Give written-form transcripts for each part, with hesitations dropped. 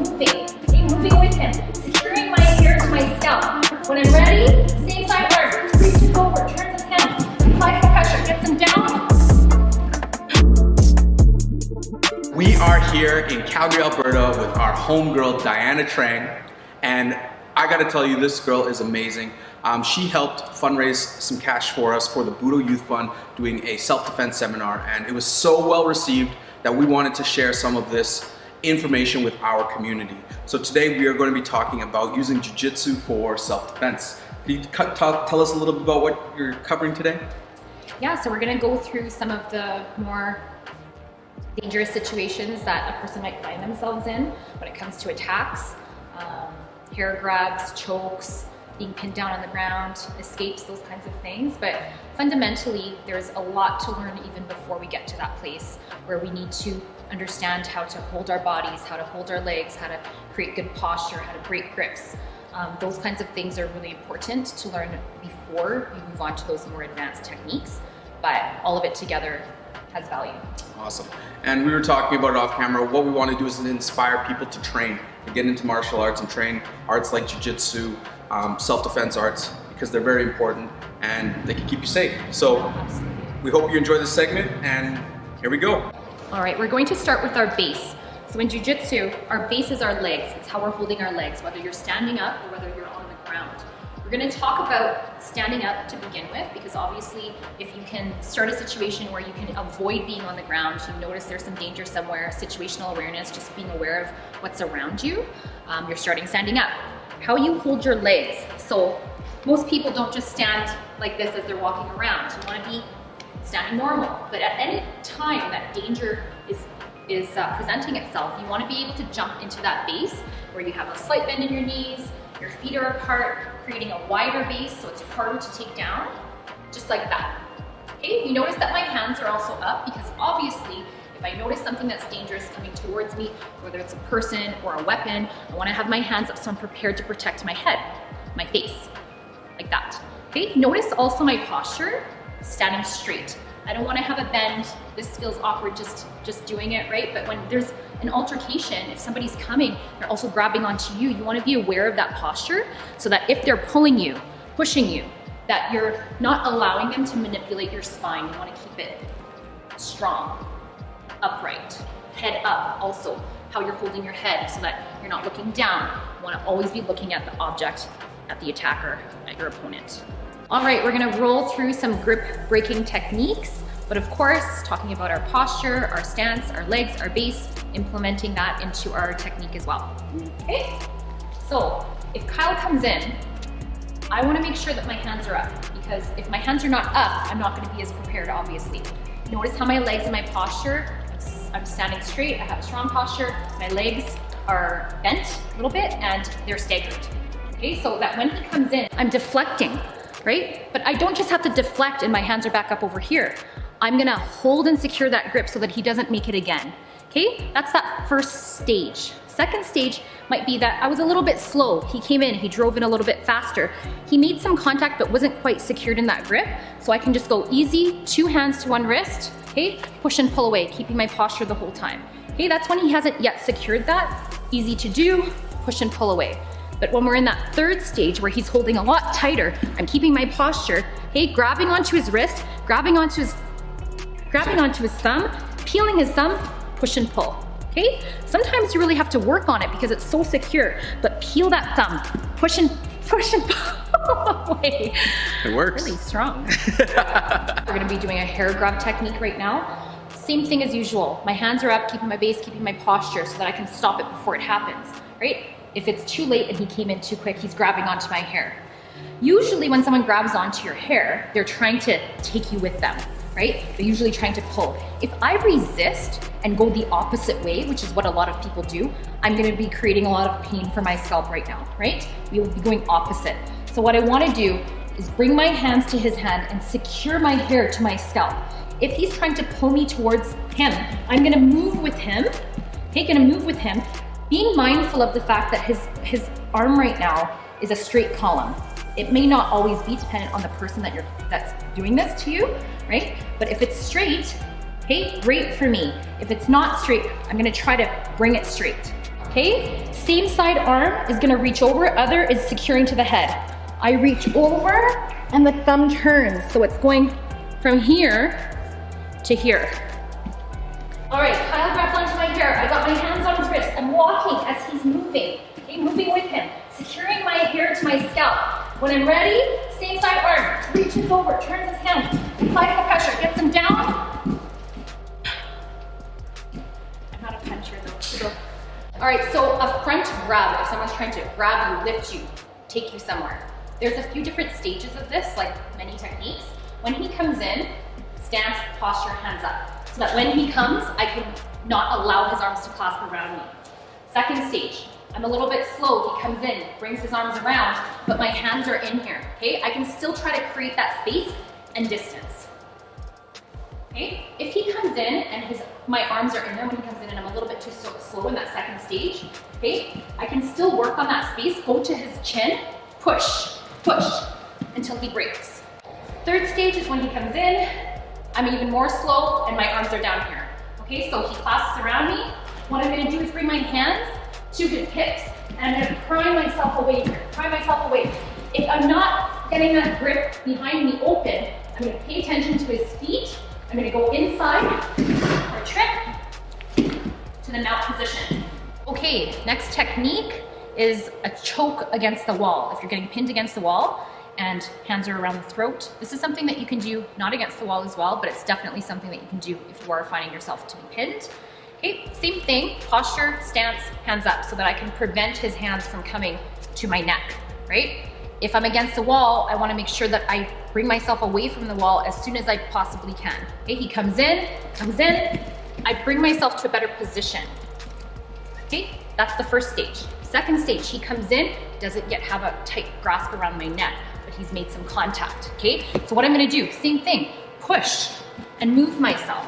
moving. Okay, moving with him. Securing my hair to my scalp. When I'm ready, same side arm. Reaches over, turns his hands. Applies the pressure, gets him down. We are here in Calgary, Alberta with our homegirl, Diana Trang. And I gotta tell you, this girl is amazing. She helped fundraise some cash for us for the Budo Youth Fund doing a self-defense seminar, and it was so well received that we wanted to share some of this information with our community. So today we are going to be talking about using Jiu-Jitsu for self-defense. Can you tell us a little bit about what you're covering today? Yeah, so we're gonna go through some of the more dangerous situations that a person might find themselves in when it comes to attacks, hair grabs, chokes, being pinned down on the ground, escapes, those kinds of things. But fundamentally, there's a lot to learn even before we get to that place where we need to understand how to hold our bodies, how to hold our legs, how to create good posture, how to break grips. Those kinds of things are really important to learn before we move on to those more advanced techniques, but all of it together has value. Awesome. And we were talking about it off camera. What we want to do is inspire people to train, to get into martial arts and train arts like Jiu-Jitsu, self-defense arts, because they're very important and they can keep you safe. So we hope you enjoy this segment, and here we go. All right, we're going to start with our base. So in Jiu-Jitsu, our base is our legs. It's how we're holding our legs, whether you're standing up or whether you're on the ground. We're going to talk about standing up to begin with, because obviously if you can start a situation where you can avoid being on the ground, you notice there's some danger somewhere, situational awareness, just being aware of what's around you, you're starting standing up. How you hold your legs. So most people don't just stand like this as they're walking around. You want to be standing normal, but at any time that danger is presenting itself, you want to be able to jump into that base where you have a slight bend in your knees, your feet are apart, creating a wider base so it's harder to take down, just like that. Okay, you notice that my hands are also up because obviously if I notice something that's dangerous coming towards me, whether it's a person or a weapon, I want to have my hands up so I'm prepared to protect my head, my face, like that. Okay, notice also my posture, standing straight. I don't want to have a bend. This feels awkward just doing it, right? But when there's an altercation, if somebody's coming, they're also grabbing onto you, you want to be aware of that posture so that if they're pulling you, pushing you, that you're not allowing them to manipulate your spine. You want to keep it strong, upright, head up also, how you're holding your head so that you're not looking down. You want to always be looking at the object, at the attacker, at your opponent. All right, we're gonna roll through some grip breaking techniques, but of course, talking about our posture, our stance, our legs, our base, implementing that into our technique as well. Okay, so if Kyle comes in, I wanna make sure that my hands are up, because if my hands are not up, I'm not gonna be as prepared, obviously. Notice how my legs and my posture, I'm standing straight, I have a strong posture, my legs are bent a little bit and they're staggered. Okay, so that when he comes in, I'm deflecting, right? But I don't just have to deflect and my hands are back up over here. I'm gonna hold and secure that grip so that he doesn't make it again. Okay, that's that first stage. Second stage might be that I was a little bit slow. He came in, he drove in a little bit faster. He made some contact but wasn't quite secured in that grip. So I can just go easy, 2 hands to 1 wrist, okay? Push and pull away, keeping my posture the whole time. Okay, that's when he hasn't yet secured that. Easy to do, push and pull away. But when we're in that third stage where he's holding a lot tighter, I'm keeping my posture, okay, grabbing onto his wrist, grabbing onto his thumb, peeling his thumb, push and pull, okay? Sometimes you really have to work on it because it's so secure, but peel that thumb, push and pull away. It works. Really strong. We're gonna be doing a hair grab technique right now. Same thing as usual. My hands are up, keeping my base, keeping my posture so that I can stop it before it happens, right? If it's too late and he came in too quick, he's grabbing onto my hair. Usually when someone grabs onto your hair, they're trying to take you with them, right? They're usually trying to pull. If I resist and go the opposite way, which is what a lot of people do, I'm gonna be creating a lot of pain for my scalp right now, right? We will be going opposite. So what I wanna do is bring my hands to his hand and secure my hair to my scalp. If he's trying to pull me towards him, I'm gonna move with him, okay, gonna move with him, being mindful of the fact that his arm right now is a straight column. It may not always be dependent on the person that's doing this to you, right? But if it's straight, okay, great for me. If it's not straight, I'm gonna try to bring it straight. okay? Same side arm is gonna reach over, other is securing to the head. I reach over and the thumb turns. So it's going from here to here. All right, Kyle grabbed onto my hair. I got my hands on his wrist. I'm walking as he's moving, okay? Moving with him, securing my hair to my scalp. When I'm ready, same side arm, reaches over, turns his hand, applies the pressure, gets him down. I'm not a puncher though. So. All right, so a front grab, if someone's trying to grab you, lift you, take you somewhere. There's a few different stages of this, like many techniques. When he comes in, stance, posture, hands up. So that when he comes, I can not allow his arms to clasp around me. Second stage, I'm a little bit slow. He comes in, brings his arms around, but my hands are in here, okay? I can still try to create that space and distance, okay? If he comes in and my arms are in there when he comes in and I'm a little bit too slow in that second stage, okay? I can still work on that space, go to his chin, push, until he breaks. Third stage is when he comes in, I'm even more slow and my arms are down here, okay? So he clasps around me. What I'm gonna do is bring my hands to his hips, and I'm gonna pry myself away here, pry myself away. If I'm not getting that grip behind me open, I'm gonna pay attention to his feet. I'm gonna go inside or trip to the mount position. Okay, next technique is a choke against the wall. If you're getting pinned against the wall and hands are around the throat, this is something that you can do not against the wall as well, but it's definitely something that you can do if you are finding yourself to be pinned. Okay, same thing, posture, stance, hands up, so that I can prevent his hands from coming to my neck, right? If I'm against the wall, I wanna make sure that I bring myself away from the wall as soon as I possibly can. Okay, he comes in, I bring myself to a better position. Okay, that's the first stage. Second stage, he comes in, doesn't yet have a tight grasp around my neck, but he's made some contact, okay? So what I'm gonna do, same thing, push and move myself,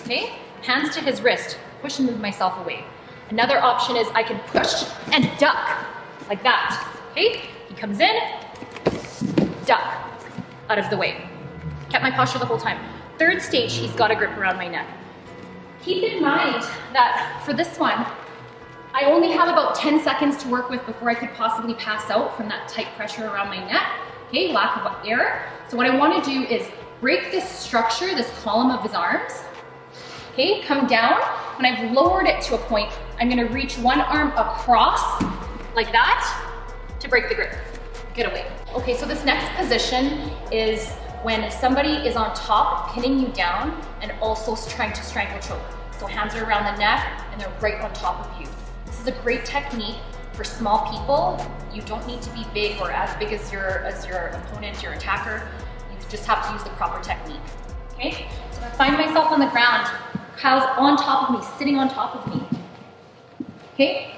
okay? Hands to his wrist, push and move myself away. Another option is I can push and duck, like that, okay? He comes in, duck, out of the way. Kept my posture the whole time. Third stage, he's got a grip around my neck. Keep in mind that for this one, I only have about 10 seconds to work with before I could possibly pass out from that tight pressure around my neck, okay, lack of air. So what I wanna do is break this structure, this column of his arms, okay, come down. When I've lowered it to a point, I'm gonna reach one arm across, like that, to break the grip, get away. Okay, so this next position is when somebody is on top, pinning you down, and also trying to strangle choke. So hands are around the neck, and they're right on top of you. This is a great technique for small people. You don't need to be big or as big as your opponent, your attacker. You just have to use the proper technique, okay? So if I find myself on the ground, Kyle's on top of me, sitting on top of me, okay?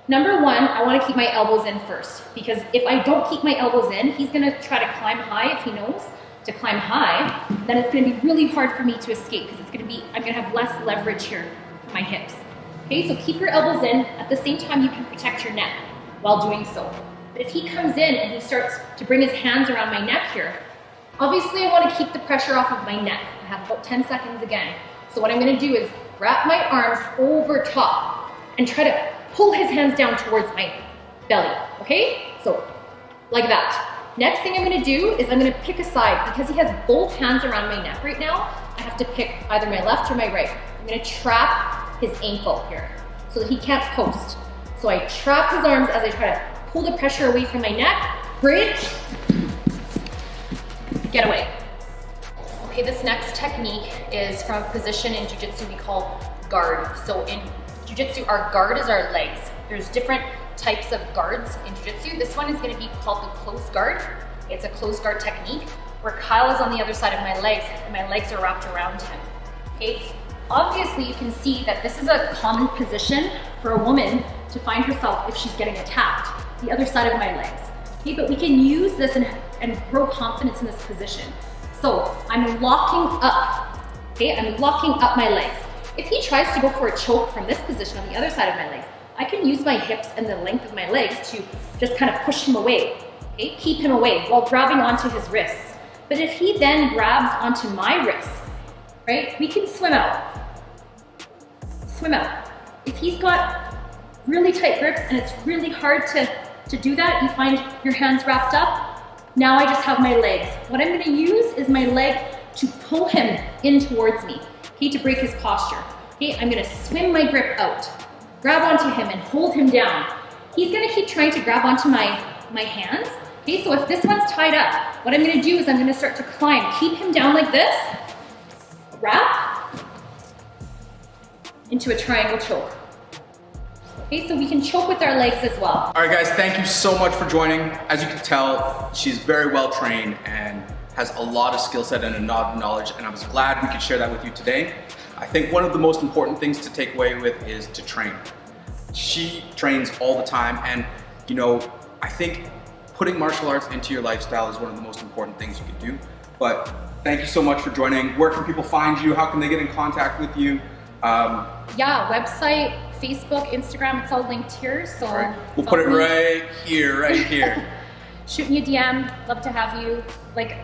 Number one, I wanna keep my elbows in first, because if I don't keep my elbows in, he's gonna try to climb high if he knows to climb high, then it's gonna be really hard for me to escape, because I'm gonna have less leverage here for my hips. Okay, so keep your elbows in. At the same time, you can protect your neck while doing so. But if he comes in and he starts to bring his hands around my neck here, obviously I want to keep the pressure off of my neck. I have about 10 seconds again. So what I'm going to do is wrap my arms over top and try to pull his hands down towards my belly, okay? So, like that. Next thing I'm going to do is I'm going to pick a side. Because he has both hands around my neck right now, I have to pick either my left or my right. I'm going to trap his ankle here so that he can't post. So I trap his arms as I try to pull the pressure away from my neck, bridge, get away. Okay, this next technique is from a position in Jiu-Jitsu we call guard. So in Jiu-Jitsu, our guard is our legs. There's different types of guards in Jiu-Jitsu. This one is going to be called the close guard. It's a close guard technique where Kyle is on the other side of my legs and my legs are wrapped around him. Okay. Obviously, you can see that this is a common position for a woman to find herself if she's getting attacked, the other side of my legs. Okay, but we can use this and grow confidence in this position. So I'm locking up, okay? I'm locking up my legs. If he tries to go for a choke from this position on the other side of my legs, I can use my hips and the length of my legs to just kind of push him away, okay? Keep him away while grabbing onto his wrists. But if he then grabs onto my wrists, right, we can swim out. Swim out. If he's got really tight grips and it's really hard to do that. You find your hands wrapped up. Now I just have my legs. What I'm gonna use is my legs to pull him in towards me, okay, to break his posture. Okay, I'm gonna swim my grip out, grab onto him and hold him down. He's gonna keep trying to grab onto my hands. Okay, so if this one's tied up, what I'm gonna do is I'm gonna start to climb. Keep him down like this, wrap, into a triangle choke. Okay, so we can choke with our legs as well. All right, guys, thank you so much for joining. As you can tell, she's very well trained and has a lot of skill set and a lot of knowledge, and I was glad we could share that with you today. I think one of the most important things to take away with is to train. She trains all the time, and you know, I think putting martial arts into your lifestyle is one of the most important things you can do. But thank you so much for joining. Where can people find you? How can they get in contact with you? Yeah, website, Facebook, Instagram, it's all linked here. So right. We'll put it right here. Shoot me a DM, love to have you. Like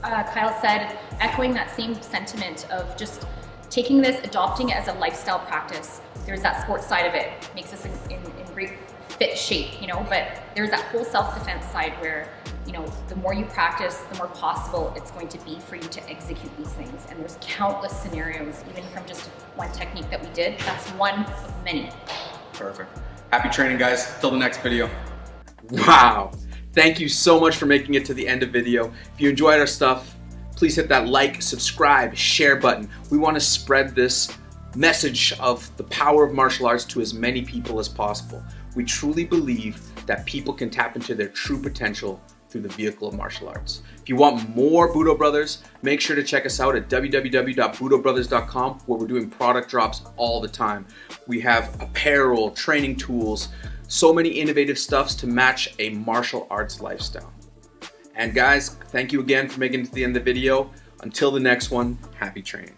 Kyle said, echoing that same sentiment of just taking this, adopting it as a lifestyle practice. There's that sports side of it, makes us in great fit shape, you know, but there's that whole self-defense side where, you know, the more you practice, the more possible it's going to be for you to execute these things. And there's countless scenarios, even from just one technique that we did. That's one of many. Perfect. Happy training, guys. Till the next video. Wow. Thank you so much for making it to the end of the video. If you enjoyed our stuff, please hit that like, subscribe, share button. We want to spread this message of the power of martial arts to as many people as possible. We truly believe that people can tap into their true potential through the vehicle of martial arts. If you want more Budo Brothers, make sure to check us out at www.budobrothers.com, where we're doing product drops all the time. We have apparel, training tools, so many innovative stuffs to match a martial arts lifestyle. And guys, thank you again for making it to the end of the video. Until the next one, happy training.